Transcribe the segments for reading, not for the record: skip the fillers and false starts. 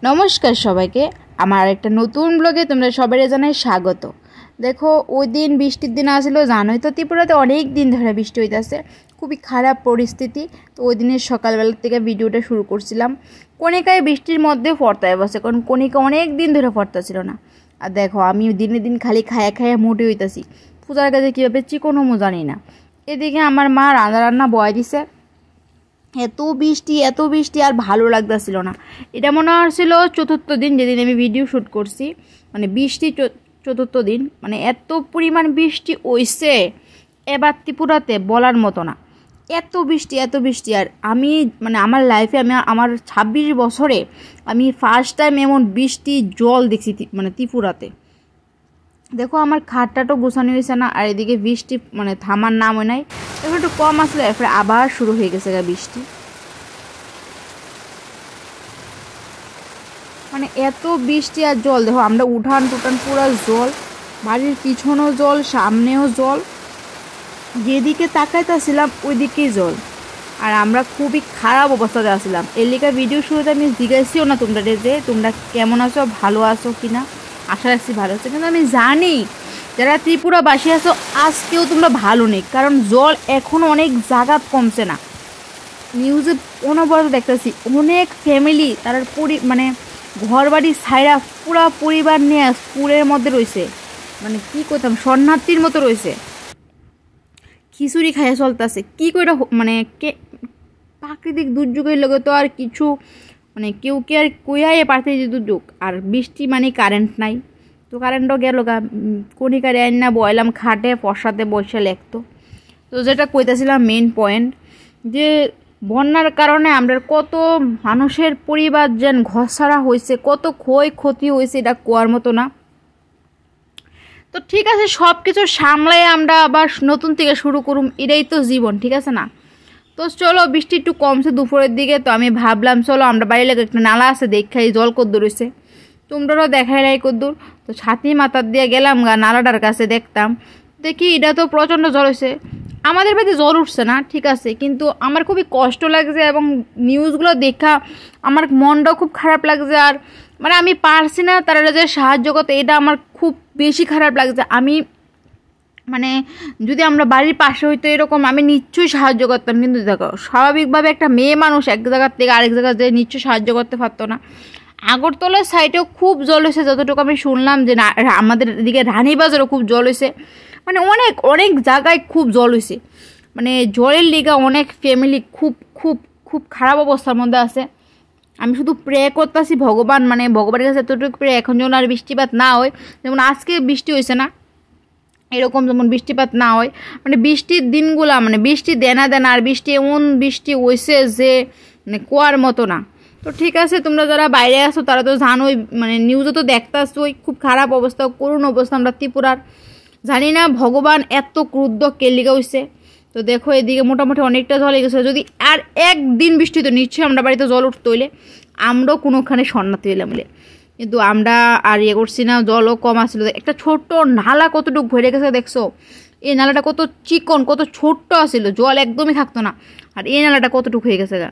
নমস্কার সবাইকে আমার একটা নতুন ব্লগে তোমরা সবাই জানাই স্বাগত। দেখো ওই দিন বৃষ্টির দিন আসলো, জানোই তো ত্রিপুরাতে অনেক দিন ধরে বৃষ্টি হইতেছে, খুবই খারাপ পরিস্থিতি। তো ওই দিনের সকালবেলা থেকে ভিডিওটা শুরু করছিলাম। কণিকায় বৃষ্টির মধ্যে ফর্তায় বসে, কারণ কণিকা অনেক দিন ধরে ফর্তা ছিল না। আর দেখো আমি দিনে দিন খালি খায়া খায়া মোটে হইতেছি, পূজার কাছে কীভাবে চিকন হমো জানি না। এদিকে আমার মা রান্না রান্না বয় দিছে। এত বৃষ্টি আর ভালো লাগতেছিল না। এটা মনে হচ্ছিল চতুর্থ দিন যেদিন আমি ভিডিও শ্যুট করছি, মানে বৃষ্টি চতুর্থ দিন, মানে এত পরিমাণ বৃষ্টি হইছে এবার ত্রিপুরাতে বলার মতো না। এত বৃষ্টি। আর আমি মানে আমার লাইফে আমার 26 বছরে আমি ফার্স্ট টাইম এমন বৃষ্টি জল দেখছি মানে ত্রিপুরাতে। দেখো আমার খাটটাও গোছানো হয়েছে না, আর এদিকে বৃষ্টি মানে থামার নামও নাই। এখন একটু কম আসলে এরপরে আবার শুরু হয়ে গেছে বৃষ্টি। মানে এত বৃষ্টি আর জল, দেখো আমরা উঠান টুটান পুরো জল, বাড়ির পিছনেও জল, সামনেও জল, যেদিকে তাকাইতেছিলাম ওইদিকেই জল। আর আমরা খুবই খারাপ অবস্থাতে আসছিলাম। এর লিখা ভিডিও শুরুতে আমি জিজ্ঞাসিও না তোমরা যে তোমরা কেমন আছো, ভালো আছো কি না। আশা রাখছি ভালো আছে, কিন্তু আমি জানি যারা ত্রিপুরাবাসী আছো আজকেও তোমরা ভালো নেই, কারণ জল এখনও অনেক জায়গা কমছে না। নিউজে অনবরত দেখতেছি অনেক ফ্যামিলি তারা মানে ঘর বাড়ি ছাইরা পুরা পরিবার নিয়ে স্কুলের মধ্যে রয়েছে, মানে কি করতাম শরণার্থীর মতো রয়েছে, খিচুড়ি খাইয়া চলতেছে। কি করে মানে প্রাকৃতিক দুর্যোগের লগে তো আর কিছু মানে কেউ কে আর কইয়াই প্রাকৃতিক দুর্যোগ। আর বৃষ্টি মানে কারেন্ট নাই, তো কারেন্টও গেল গা। কণিকারে আইন না বয়লাম খাটে ফর্সাতে বসে লেখতো। তো যেটা কইতেছিলাম মেন পয়েন্ট, যে বন্যার কারণে আমরা কত মানুষের পরিবার যেন ঘরছাড়া হয়েছে, কত ক্ষয়ক্ষতি হয়েছে, এটা কোয়ার মতো না। তো ঠিক আছে, সব কিছু সামলাই আমরা আবার নতুন থেকে শুরু করুম, এটাই তো জীবন, ঠিক আছে না। তো চলো বৃষ্টি একটু কমছে দুপুরের দিকে, তো আমি ভাবলাম চলো আমরা বাড়ির লাগে একটা নালা আছে দেখাই জল কদ্দুর রয়েছে, তোমরাও দেখাই নাই কদ্দুর। তো ছাতি মাথার দিয়ে গেলাম নালাটার কাছে, দেখতাম দেখি এটা তো প্রচণ্ড জল হয়েছে। আমাদের বাড়িতে জল উঠছে না ঠিক আছে, কিন্তু আমার খুবই কষ্ট লাগছে এবং নিউজগুলো দেখা আমার মনটাও খুব খারাপ লাগছে। আর মানে আমি পারছি না তারা যে সাহায্য করতে, এটা আমার খুব বেশি খারাপ লাগছে। আমি মানে যদি আমরা বাড়ির পাশে হইতো এরকম আমি নিশ্চয়ই সাহায্য করতাম, কিন্তু দেখো স্বাভাবিকভাবে একটা মেয়ে মানুষ এক জায়গার থেকে আরেক জায়গায় যেয়ে নিশ্চয়ই সাহায্য করতে পারতো না। আগরতলার সাইডেও খুব জল হয়েছে, যতটুকু আমি শুনলাম যে না আমাদের এদিকে রানীবাজারও খুব জল হয়েছে, মানে অনেক অনেক জায়গায় খুব জল হয়েছে। মানে জলের লিগা অনেক ফ্যামিলি খুব খুব খুব খারাপ অবস্থার মধ্যে আছে। আমি শুধু প্রে করতেছি ভগবান, মানে ভগবানের কাছে এতটুকু প্রে এখন যেমন আর বৃষ্টিপাত না হয়, যেমন আজকে বৃষ্টি হয়েছে না এরকম যেমন বৃষ্টিপাত না হয়, মানে বৃষ্টির দিনগুলা মানে বৃষ্টি দেনা আর বৃষ্টি এমন বৃষ্টি হয়েছে যে মানে কোয়ার মতো না। তো ঠিক আছে, তোমরা যারা বাইরে আসো তারা তো জানোই, মানে নিউজে তো দেখতেছোই খুব খারাপ অবস্থা, করুণ অবস্থা আমরা ত্রিপুরার। জানি না ভগবান এত ক্রুদ্ধ কেলিগা হয়েছে। তো দেখো এদিকে মোটামুটি অনেকটা জল গেছে, যদি আর একদিন বৃষ্টি তো নিশ্চয়ই আমরা বাড়িতে জল উঠতে হইলে আমরাও কোনোখানে শরণার্থী হইলাম বলে, কিন্তু আমরা আর করছি না, জলও কম আসছিল। একটা ছোট্ট নালা কতটুকু ভরে গেছে দেখছো, এই নালাটা কত চিকন কত ছোট্ট আসছিল, জল একদমই থাকতো না, আর এই নালাটা কতটুকু হয়ে গেছে গা।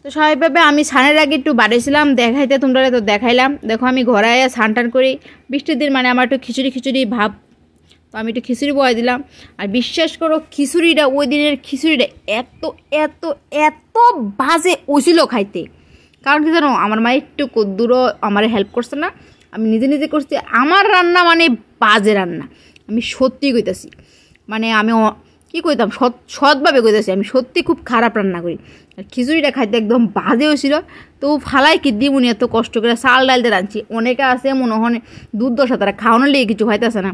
তো স্বাভাবিকভাবে আমি স্নানের আগে একটু বাড়িয়েছিলাম দেখাইতে, তোমরা তো দেখাইলাম। দেখো আমি ঘরে আয়া স্নান টান করি, বৃষ্টির দিন মানে আমার একটু খিচুড়ি ভাব, তো আমি একটু খিচুড়ি বয়ে দিলাম। আর বিশ্বাস করো খিচুড়িটা ওই দিনের খিচুড়িটা এত এত এত বাজে হয়েছিল খাইতে, কারণ কি জানো আমার মা একটু কদ্দুরও আমার হেল্প করছে না, আমি নিজে করছি। আমার রান্না মানে বাজে রান্না, আমি সত্যি কইতাছি, মানে আমি কী কইতাম সৎভাবে কইতাছি, আমি সত্যি খুব খারাপ রান্না করি। আর খিচুড়িটা খাইতে একদম বাজে হয়েছিল। তো ফালাই কি দিমুনি এত কষ্ট করে চাল ডাল দিয়ে রাঁধছি, অনেকে আছে মনে হয় দুধ দশা তারা খাওয়ানোর লেগে কিছু খাইতেছে না,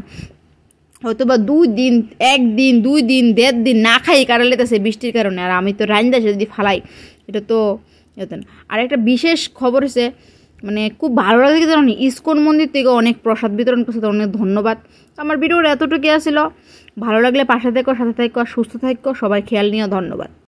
হয়তো বা 2 দিন 1 দিন 2 দিন 1.5 দিন না খাই কারণ লেতেছে বৃষ্টির কারণে। আর আমি তো রান্না যদি ফালাই এটা তো যেতেন। আর একটা বিশেষ খবর হচ্ছে, মানে খুব ভালো লাগে কি জানো, ইস্কন মন্দির থেকে অনেক প্রসাদ বিতরণ করছে, তো অনেক ধন্যবাদ। আমার ভিডিওর এতটুকু আসছিল, ভালো লাগলে পাশে থেকো, সাথে থাকো, সুস্থ থাকো, সবাই খেয়াল নিও, ধন্যবাদ।